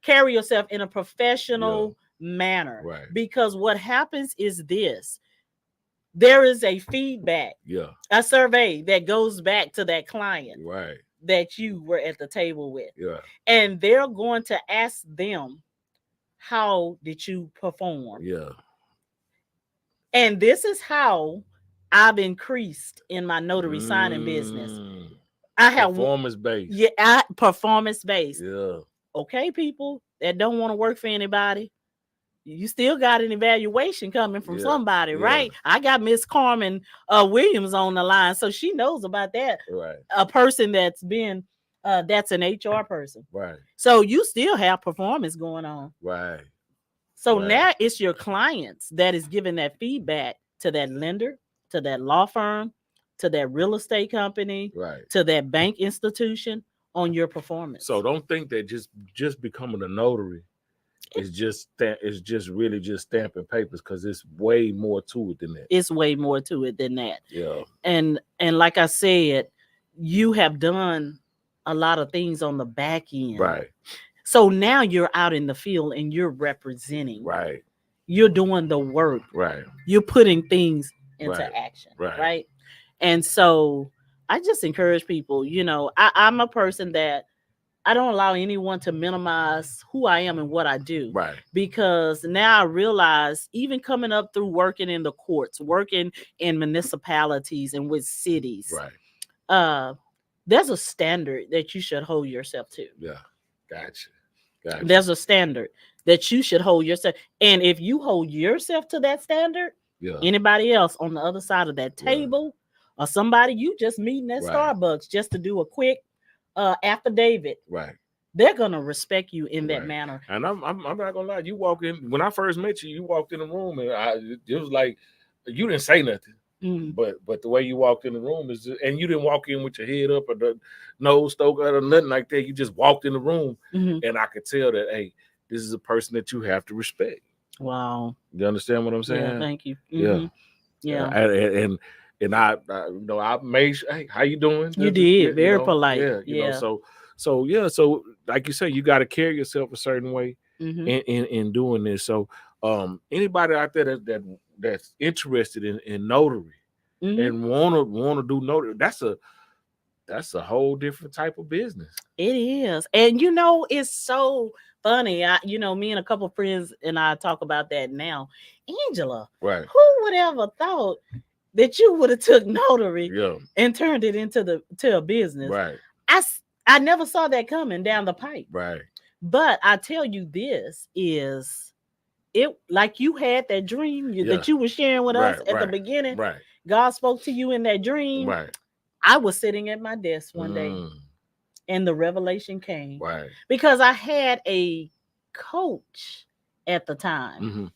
carry yourself in a professional manner. Right. Because what happens is this. There is a feedback, a survey that goes back to that client that you were at the table with. And they're going to ask them, how did you perform? And this is how I've increased in my notary signing business. I have performance-based. Yeah, performance-based. Yeah. Okay, people that don't want to work for anybody, you still got an evaluation coming from somebody, right? I got Miss Carmen Williams on the line, so she knows about that. Right. A person that's been that's an HR person. Right. So you still have performance going on. Right. So now it's your clients that is giving that feedback to that lender, to that law firm, to that real estate company, to that bank institution on your performance. So don't think that just becoming a notary is just really just stamping papers, because it's way more to it than that. It's way more to it than that. Yeah. And like I said, you have done a lot of things on the back end. Right. So now you're out in the field and you're representing. Right. You're doing the work. Right. You're putting things into action. Right. And so I just encourage people, I'm a person that I don't allow anyone to minimize who I am and what I do. Right. Because now I realize, even coming up through working in the courts, working in municipalities and with cities, there's a standard that you should hold yourself to. Yeah. Gotcha. There's a standard that you should hold yourself. And if you hold yourself to that standard, anybody else on the other side of that table or somebody you just meeting at Starbucks just to do a quick affidavit, they're gonna respect you in that manner. And I'm not gonna lie, you walk in, when I first met you, you walked in the room and it was like you didn't say nothing. But the way you walked in the room is and you didn't walk in with your head up or the nose stoked out or nothing like that. You just walked in the room and I could tell that, hey, this is a person that you have to respect. Wow. You understand what I'm saying? Yeah, thank you. Yeah. And I made sure, hey, how you doing? You did very polite. So like you say, you got to carry yourself a certain way in doing this. So anybody out there that's interested in notary, and wanna do notary. That's a whole different type of business. It is. And you know, it's so funny. Me and a couple of friends and I talk about that now. Angela, Right. who would ever thought that you would have took notary Yeah. and turned it into a business? Right. I never saw that coming down the pipe. Right. But I tell you, this is it, like you had that dream that you were sharing with us at the beginning. Right. God spoke to you in that dream. Right. I was sitting at my desk one day and the revelation came. Right. Because I had a coach at the time.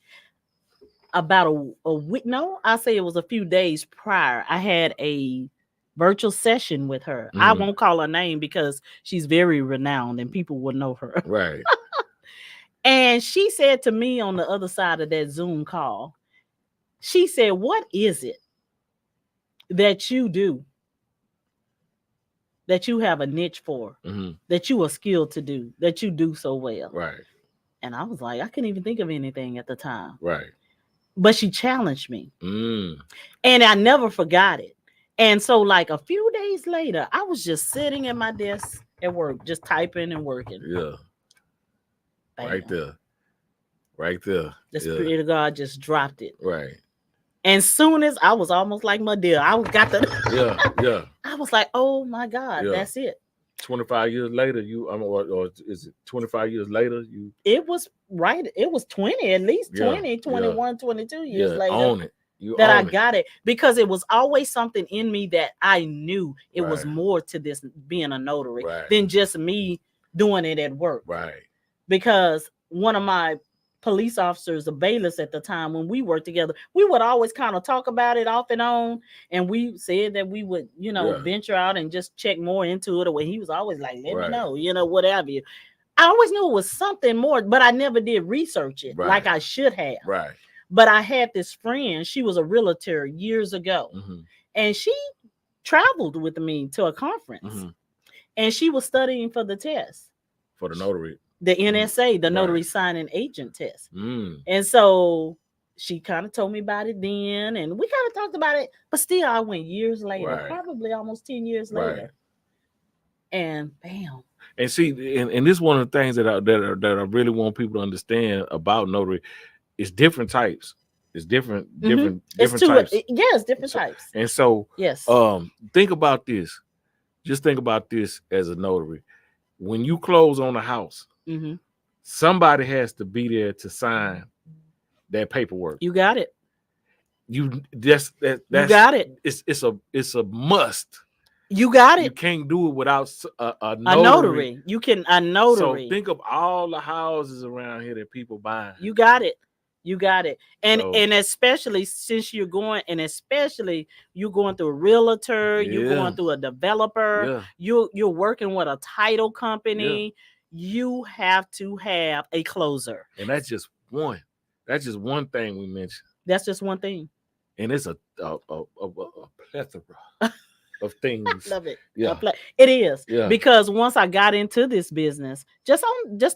About a week. No, I say it was a few days prior. I had a virtual session with her. I won't call her name because she's very renowned and people will know her. Right. And she said to me on the other side of that Zoom call, she said, "What is it that you do, that you have a niche for, that you are skilled to do, that you do so well?" Right. And I was like, I couldn't even think of anything at the time. Right. But she challenged me. And I never forgot it. And so like a few days later, I was just sitting at my desk at work, just typing and working. Yeah. Bam. Right there. Right there. The Spirit of God just dropped it. Right. And soon as I was almost like my dear, I got the yeah. I was like, oh my God, that's it. 25 years later, or is it 25 years later? It was right. It was 20, at least 20, 21, 22 years later. Own it. I got it, because it was always something in me that I knew it was more to this being a notary than just me doing it at work. Right. Because one of my police officers, a bailiffs at the time, when we worked together, we would always kind of talk about it off and on. And we said that we would, venture out and just check more into it. Or he was always like, let me know, whatever. I always knew it was something more, but I never did research it like I should have. Right. But I had this friend, she was a realtor years ago, and she traveled with me to a conference, and she was studying for the test. For the notary. The NSA, the notary signing agent test. And so she kind of told me about it then, and we kind of talked about it, but still I went years later, probably almost 10 years later. And bam. And see, and this is one of the things that I really want people to understand about notary. It's different types. It's different types. Yes, different types. And so yes. Think about this. Just think about this as a notary. When you close on a house, somebody has to be there to sign that paperwork. You got it. You got it. It's a must. You got it. You can't do it without a notary. You can a notary. So think of all the houses around here that people buy. You got it. You got it. And especially since you're going through a realtor, you're going through a developer, you're working with a title company, you have to have a closer. And that's just one. That's just one thing we mentioned. That's just one thing. And it's a plethora of things. I love it. Yeah. It is. Yeah. Because once I got into this business, just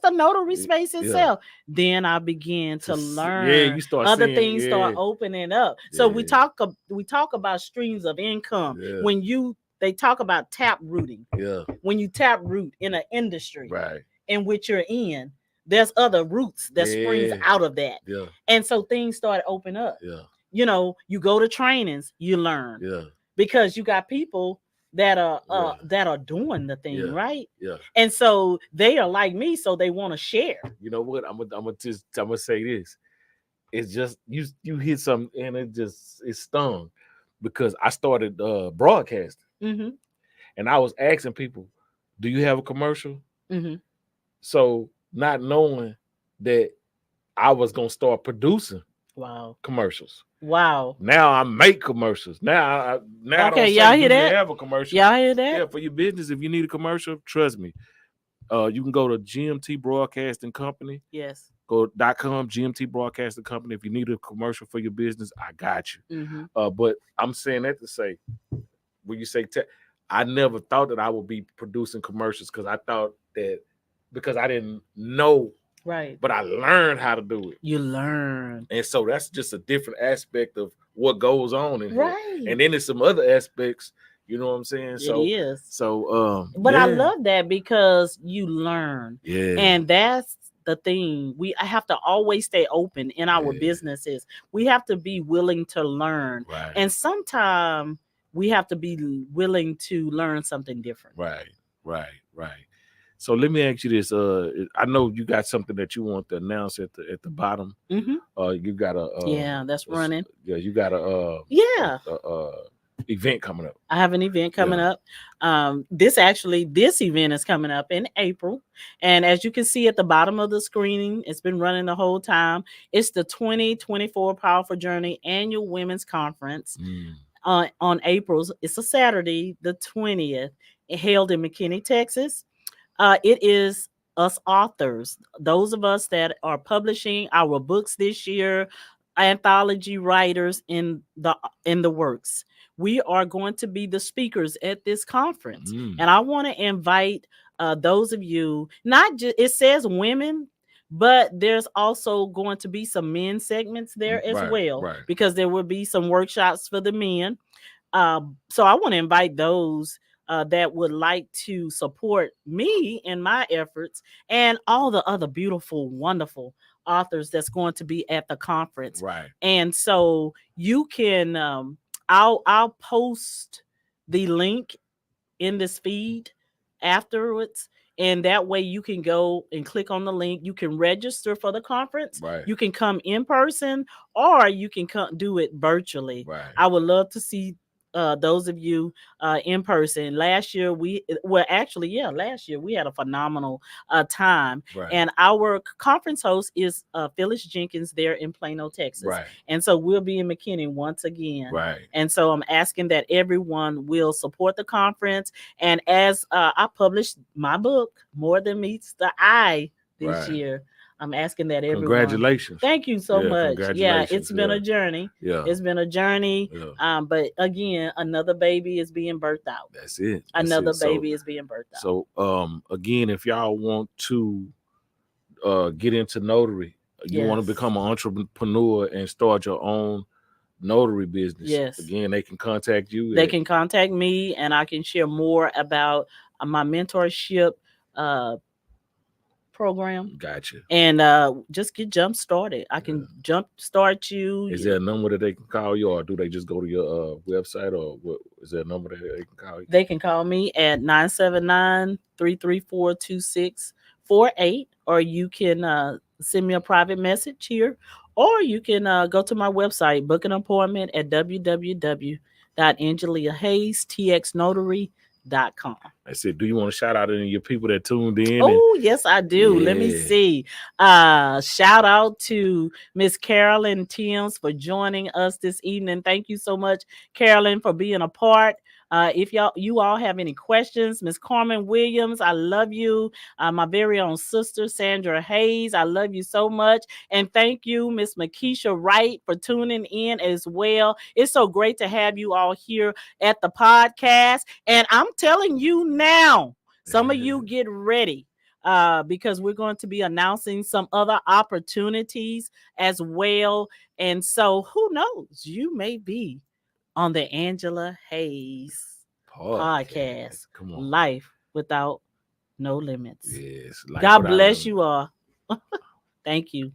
the notary space itself, then I began to learn. You start other seeing, things start opening up. So we talk about streams of income. Yeah. When they talk about tap rooting. Yeah. When you tap root in an industry right. in which you're in, there's other roots that springs out of that. Yeah. And so things start open up. Yeah. You go to trainings, you learn. Yeah. Because you got people that are doing the thing, right? Yeah. And so they are like me, so they want to share. You know what? I'm gonna say this. It's just you hit something and it stung because I started broadcasting. And I was asking people, do you have a commercial? So not knowing that I was gonna start producing commercials. Wow. Now I make commercials. Now okay, I don't y'all hear that? Have a commercial. Y'all hear that? Yeah, for your business. If you need a commercial, trust me. You can go to GMT Broadcasting Company. Yes. Go.com, GMT Broadcasting Company. If you need a commercial for your business, I got you. But I'm saying that to say, when you say I never thought that I would be producing commercials because I thought that because I didn't know. Right. But I learned how to do it. You learn. And so that's just a different aspect of what goes on in here. Right. And then there's some other aspects, you know what I'm saying? It is. So But I love that because you learn. yeah. And that's the thing. I have to always stay open in our Yeah. businesses. We have to be willing to learn. Right. And sometimes we have to be willing to learn something different. Right. So let me ask you this. I know you got something that you want to announce at the bottom. Mm-hmm. You got that's running. Yeah, you got a event coming up. I have an event coming up. This event is coming up in April. And as you can see at the bottom of the screening, it's been running the whole time. It's the 2024 Powerful Journey Annual Women's Conference. On April's, it's a Saturday, the 20th, held in McKinney, Texas. It is us authors, those of us that are publishing our books this year, anthology writers in the works. We are going to be the speakers at this conference, and I want to invite those of you. Not just it says women, but there's also going to be some men segments there as well, because there will be some workshops for the men. So I want to invite those that would like to support me in my efforts, and all the other beautiful, wonderful authors that's going to be at the conference. And so you can, I'll post the link in this feed afterwards. And that way you can go and click on the link. You can register for the conference. You can come in person, or you can do it virtually. I would love to see those of you in person. Last year we had a phenomenal time. And our conference host is Phyllis Jenkins there in Plano, Texas. And so we'll be in McKinney once again. And so I'm asking that everyone will support the conference. And as I published my book, More Than Meets the Eye, this year, I'm asking that everyone. Congratulations. Thank you so much. Yeah, it's been a journey. Yeah. It's been a journey. Yeah. But again, another baby is being birthed out. That's it. Another baby is being birthed out. So again, if y'all want to get into notary, you want to become an entrepreneur and start your own notary business. Again, they can contact you. They can contact me, and I can share more about my mentorship program. Gotcha. And just get jump started. I can jump start you. Is there a number that they can call you, or do they just go to your website, or what? Is there a number that they can call you? They can call me at 979-334-2648, or you can send me a private message here, or you can go to my website, book an appointment at www.angeliahayes.txnotary.com. I said, do you want to shout out any of your people that tuned in? Oh, yes, I do. Let me see. Shout out to Miss Carolyn Timms for joining us this evening. Thank you so much, Carolyn, for being a part. If you all have any questions, Miss Carmen Williams, I love you. My very own sister, Sandra Hayes, I love you so much. And thank you, Miss Makisha Wright, for tuning in as well. It's so great to have you all here at the podcast. And I'm telling you now, some of you get ready. Because we're going to be announcing some other opportunities as well. And so who knows, you may be on the Angela Hayes podcast. Come on. Life Without No Limits. Yes. God bless you all. Thank you.